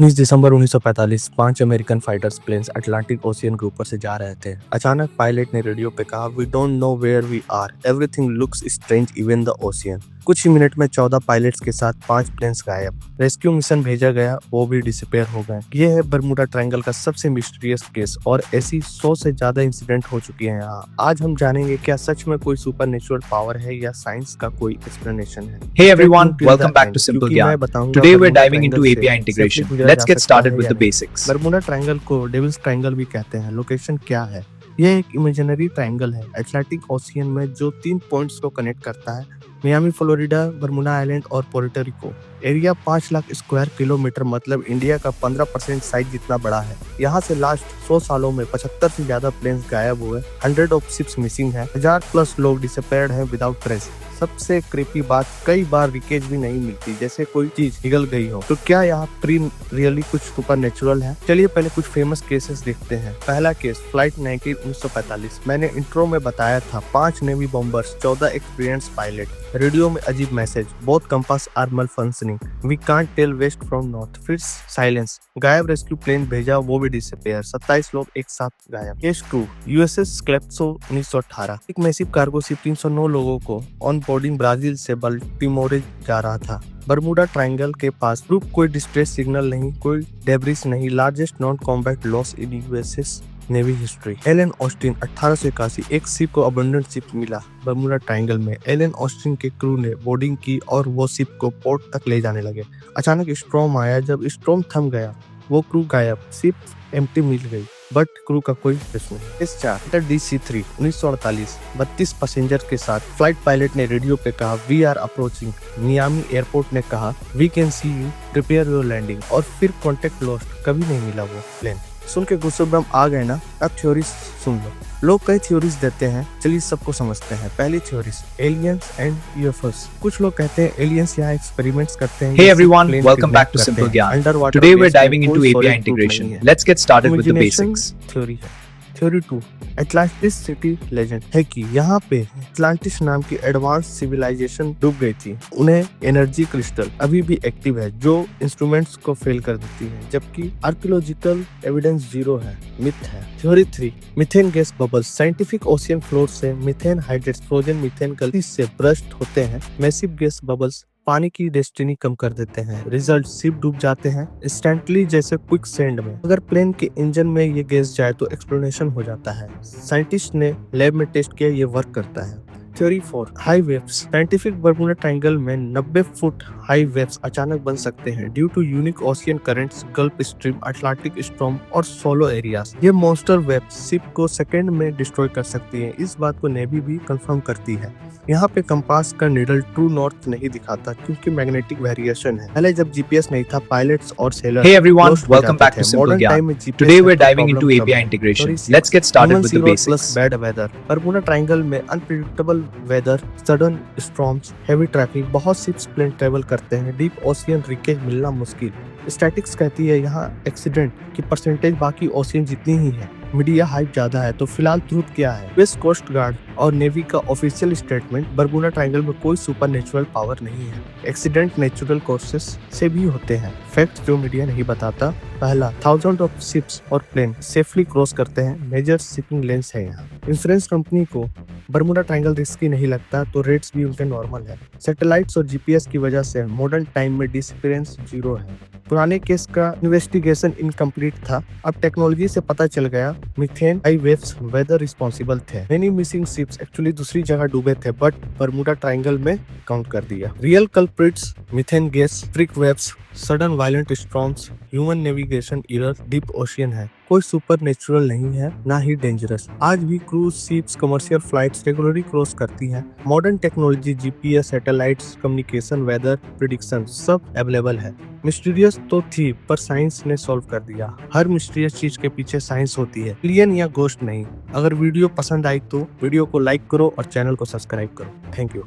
19 दिसंबर 1945 5 American fighters planes Atlantic Ocean के ऊपर से जा रहे थे। अचानक पायलट ने रेडियो पे कहा, we don't know where we are, everything looks strange even the ocean. कुछ ही मिनट में 14 पायलट्स के साथ 5 प्लेन्स गायब। रेस्क्यू मिशन भेजा गया, वो भी डिसअपीयर हो गए। ये है बरमूडा ट्रायंगल का सबसे मिस्टीरियस केस और ऐसी 100 से ज्यादा इंसिडेंट हो चुकी है यहाँ। आज हम जानेंगे क्या सच में कोई सुपरनेचुरल पावर है या साइंस का कोई एक्सप्लेनेशन है। Hey everyone, welcome back to Simple Gyan. Today we're diving into API integration. Let's get started with the basics. Bermuda triangle को डेविल्स ट्रायंगल भी कहते हैं। लोकेशन क्या है? यह एक इमेजिनरी ट्रायंगल है अटलांटिक ओशियन में जो 3 पॉइंट्स को कनेक्ट करता है, मियामी फ्लोरिडा, बरमूडा आइलैंड और Puerto Rico. Area 5 lakh square kilometre मतलब इंडिया का 15% साइज जितना बड़ा है। यहाँ से लास्ट 100 सालों में 75 से ज्यादा प्लेन्स गायब हुए, 100 ऑफ शिप्स मिसिंग है, 1000+ लोग डिसअपीयर्ड हैं विदाउट ट्रेस। सबसे क्रीपी बात, कई बार रिकेज भी नहीं मिलती, जैसे कोई चीज निगल गई हो। तो क्या यहाँ रियली कुछ सुपरनेचुरल है? चलिए पहले कुछ फेमस केसेस देखते हैं। पहला केस फ्लाइट 1945। मैंने इंट्रो में बताया था 5 navy bombers, 14 experience pilot. Radio में अजीब message, both compass are malfunctioning, we can't tell west from north. फिर साइलेंस, गायब रेस्क्यू प्लेन भेजा, वो भी डिसअपीयर। 27 लोग एक साथ गायब। Case 2 USS Cyclops 1918। एक मैसिव कार्गो शिप 309 लोगों को ऑन बोर्डिंग ब्राजील से बल्टीमोरे जा रहा था। बरमूडा ट्रायंगल के पास प्रूफ कोई डिस्ट्रेस सिग्नल नहीं, कोई डेब्रिस नहीं। Largest non combat loss in USS navy history. Ellen Austin 1881। एक शिप को अबंडन शिप मिला बरमूडा ट्रायंगल में। एलन ऑस्टिन के क्रू ने बोर्डिंग की और वो शिप को पोर्ट तक ले जाने लगे। अचानक स्ट्रॉम आया, जब स्ट्रॉम थम गया वो क्रू गायब, शिप एम्प्टी मिल गई बट क्रू का कोई ट्रेस नहीं। Case 4 DC-3 1948। 32 पैसेंजर के साथ फ्लाइट पायलट ने रेडियो पे कहा, we are approaching. Miami airport ने कहा, we can see you, prepare your landing. और फिर कॉन्टेक्ट लॉस्ट, कभी नहीं मिला वो प्लेन। सुन के गुस्सेब्रम आ गए ना? अब थ्योरीज सुन लो। लोग कई थ्योरीज देते हैं, चलिए सबको समझते हैं। पहली थ्योरीज, एलियंस एंड यूएफओस। कुछ लोग कहते हैं एलियंस यहाँ एक्सपेरिमेंट्स करते हैं। Hey everyone, welcome back to Simple Gyan. Today we're diving into API integration. Let's get started with the basics. Theory है। थ्योरी 2, एटलांटिस सिटी लेजेंड है कि यहाँ पे एटलांटिस नाम की एडवांस सिविलाइजेशन डूब गई थी। उन्हें एनर्जी क्रिस्टल अभी भी एक्टिव है जो इंस्ट्रूमेंट्स को फेल कर देती है, जबकि आर्कियोलॉजिकल एविडेंस 0 है, मिथ है। Theory 3, methane gas bubbles. Scientific ocean floor से मीथेन हाइड्रेट्स, फ्रोजन मीथेन गलती से ब्रस्ट होते हैं। मैसिव गैस बबल्स पानी की डेस्टिनी कम कर देते हैं। रिजल्ट, शिप डूब जाते हैं इंस्टेंटली, जैसे क्विक सैंड में। अगर प्लेन के इंजन में ये गैस जाए तो एक्सप्लोनेशन हो जाता है। साइंटिस्ट ने लैब में टेस्ट किया, ये वर्क करता है। Theory 4, high waves. Scientific Bermuda triangle में 90 फुट हाई वेव्स अचानक बन सकते हैं due to unique ocean currents, Gulf Stream, Atlantic storm और सोलो एरियाज। ये मॉन्स्टर वेव्स शिप को सेकंड में डिस्ट्रॉय कर सकती हैं। इस बात को नेवी भी कंफर्म करती है। यहाँ पे कंपास का नीडल ट्रू नॉर्थ नहीं दिखाता क्योंकि मैग्नेटिक वेरिएशन है। पहले जब जीपीएस नहीं था, पायलट्स और seller Hey everyone, welcome back to Simple Gyan. Today we're diving into API integration. Let's get started with the basics. Bad weather. Bermuda triangle में unpredictable weather, sudden storms, heavy traffic, बहुत ships plane travel करते हैं। Deep ocean रिकेज मिलना मुश्किल। Statics कहती है यहाँ accident की परसेंटेज बाकी ओशियन जितनी ही है। मीडिया हाइप ज्यादा है। तो फिलहाल ट्रूथ क्या है? वेस्ट कोस्ट गार्ड और नेवी का ऑफिशियल स्टेटमेंट, बरमूडा ट्रायंगल में कोई सुपरनेचुरल पावर नहीं है। एक्सीडेंट नेचुरल कॉसेस से भी होते हैं। फैक्ट जो मीडिया नहीं बताता, पहला, 1000 ऑफ शिप्स और प्लेन सेफली क्रॉस करते हैं। मेजर शिपिंग लेन्स है यहाँ। इंश्योरेंस कंपनी को बरमूडा ट्रायंगल रिस्की नहीं लगता तो रेट्स भी उनके नॉर्मल है। सैटेलाइट्स और जीपीएस की वजह से मॉडर्न टाइम में डिसअपीयरेंस 0 है। पुराने केस का इन्वेस्टिगेशन इनकम्प्लीट था, अब टेक्नोलॉजी से पता चल गया methane high waves weather responsible थे। मेनी मिसिंग शिप्स एक्चुअली दूसरी जगह डूबे थे बट बरमूडा ट्रायंगल में काउंट कर दिया। Real culprits, methane gas, freak waves, sudden violent storms, human navigation error, deep ocean है। कोई सुपर नेचुरल नहीं है, ना ही डेंजरस। आज भी cruise ships, commercial flights regularly cross करती हैं। Modern technology, GPS, satellites, communication, weather prediction सब अवेलेबल है। मिस्टीरियस तो थी पर साइंस ने सॉल्व कर दिया। हर मिस्टीरियस चीज के पीछे साइंस होती है, एलियन या गोस्ट नहीं। अगर वीडियो पसंद आई तो वीडियो को लाइक करो और चैनल को सब्सक्राइब करो। Thank you.